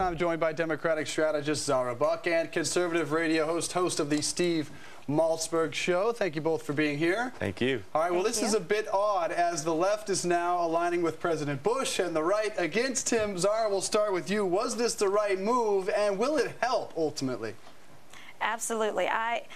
I'm joined by Democratic strategist Zahra and conservative radio host of the Steve Maltzberg Show. Thank you both for being here. Thank you. All right, well, this is a bit odd as the left is now aligning with President Bush and the right against him. Zahra, we'll start with you. Was this the right move, and will it help ultimately? Absolutely. I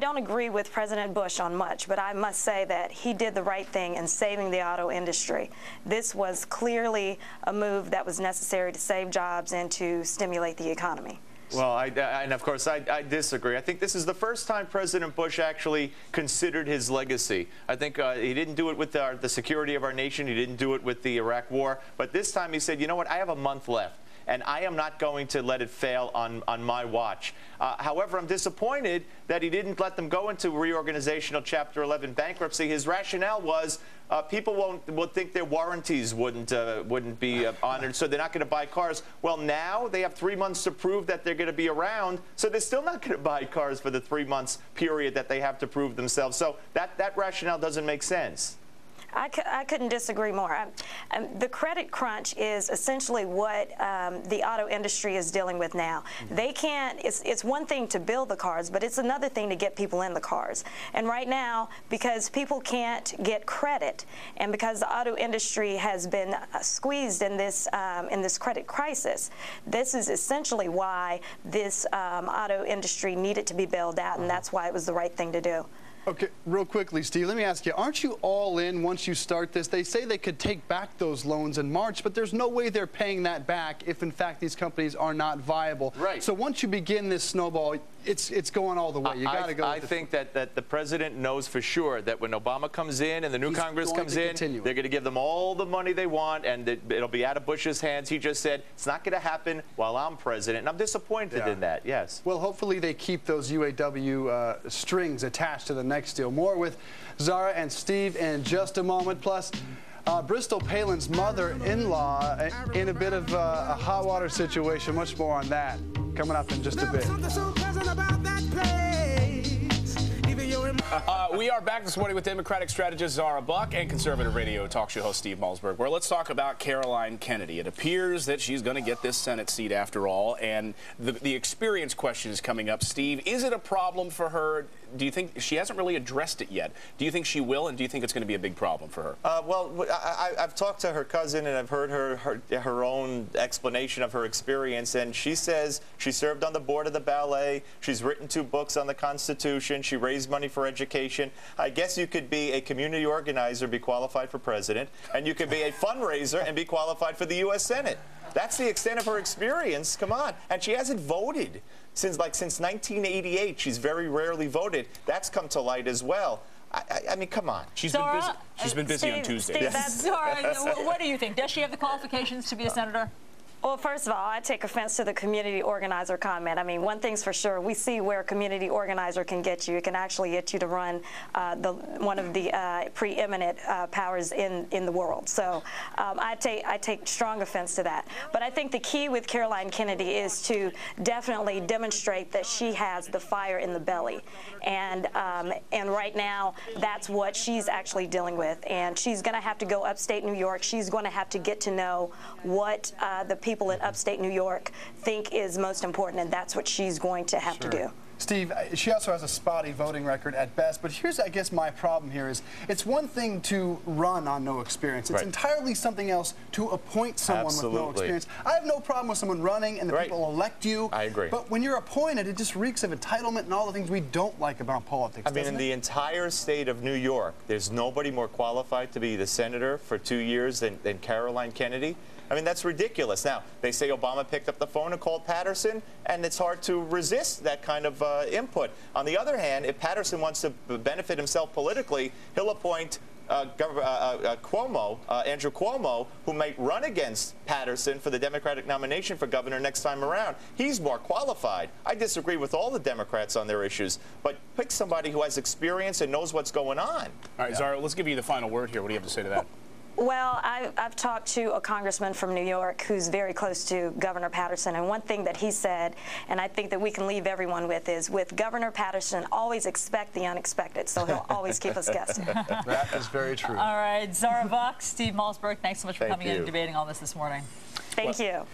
don't agree with President Bush on much, but I must say that he did the right thing in saving the auto industry. This was clearly a move that was necessary to save jobs and to stimulate the economy. Well, and of course, I disagree. I think this is the first time President Bush actually considered his legacy. I think he didn't do it with the security of our nation. He didn't do it with the Iraq War. But this time he said, you know what, I have a month left, and I am not going to let it fail on my watch. However, I'm disappointed that he didn't let them go into reorganizational Chapter 11 bankruptcy. His rationale was people will think their warranties wouldn't be honored, so they're not going to buy cars. Well, now they have 3 months to prove that they're going to be around, so they're still not going to buy cars for the 3 months period that they have to prove themselves. So that rationale doesn't make sense. I couldn't disagree more. The credit crunch is essentially what the auto industry is dealing with now. They can't, it's one thing to build the cars, but it's another thing to get people in the cars. And right now, because people can't get credit, and because the auto industry has been squeezed in this credit crisis, this is essentially why this auto industry needed to be bailed out, and that's why it was the right thing to do. Okay, real quickly, Steve, let me ask you, aren't you all in once you start this? They say they could take back those loans in March, but there's no way they're paying that back if, in fact, these companies are not viable. Right. So once you begin this snowball, it's going all the way. You got to go. I think that the president knows for sure that when Obama comes in and the new Congress comes in, they're going to give them all the money they want, and it'll be out of Bush's hands. He just said it's not going to happen while I'm president, and I'm disappointed in that. Yes. Well, hopefully they keep those UAW strings attached to the next deal. More with Zahra and Steve in just a moment. Plus, Bristol Palin's mother-in-law in a bit of a hot water situation. Much more on that coming up in just a bit. We are back this morning with Democratic strategist Zahra Buck and conservative radio talk show host Steve Maltzberg, where let's talk about Caroline Kennedy. It appears that she's going to get this Senate seat after all, and the experience question is coming up. Steve, is it a problem for her? Do you think she hasn't really addressed it yet? Do you think she will, and do you think it's going to be a big problem for her? Well, I've talked to her cousin, and I've heard her own explanation of her experience, and she says she served on the board of the ballet. She's written 2 books on the Constitution. She raised money for education. I guess you could be a community organizer, be qualified for president, and you could be a fundraiser and be qualified for the U.S. Senate. That's the extent of her experience. Come on. And she hasn't voted since 1988. She's very rarely voted. That's come to light as well. I mean, come on. She's been busy. She's been busy on Tuesday. Steve, what do you think? Does she have the qualifications to be a senator? Well, first of all, I take offense to the community organizer comment. I mean, one thing's for sure. We see where a community organizer can get you. It can actually get you to run one of the preeminent powers in the world. So I take strong offense to that. But I think the key with Caroline Kennedy is to definitely demonstrate that she has the fire in the belly. And right now, that's what she's actually dealing with. And she's going to have to go upstate New York. She's going to have to get to know what the people in upstate New York think is most important, and that's what she's going to have to do. Steve, she also has a spotty voting record at best, but here's, I guess, my problem here is it's one thing to run on no experience. It's entirely something else to appoint someone with no experience. I have no problem with someone running and the people elect you. I agree. But when you're appointed, it just reeks of entitlement and all the things we don't like about politics. I mean, in the entire state of New York, there's nobody more qualified to be the senator for 2 years than Caroline Kennedy. I mean, that's ridiculous. Now, they say Obama picked up the phone and called Patterson, and it's hard to resist that kind of input. On the other hand, if Patterson wants to benefit himself politically, he'll appoint Andrew Cuomo, who might run against Patterson for the Democratic nomination for governor next time around. He's more qualified. I disagree with all the Democrats on their issues, but pick somebody who has experience and knows what's going on. All right, Zahra, let's give you the final word here. What do you have to say to that? Well, I've talked to a congressman from New York who's very close to Governor Patterson, and one thing that he said, and I think that we can leave everyone with, is with Governor Patterson, always expect the unexpected, so he'll always keep us guessing. That is very true. All right, Zahra Buck, Steve Maltzberg, thanks so much for coming in and debating all this morning. Thank you.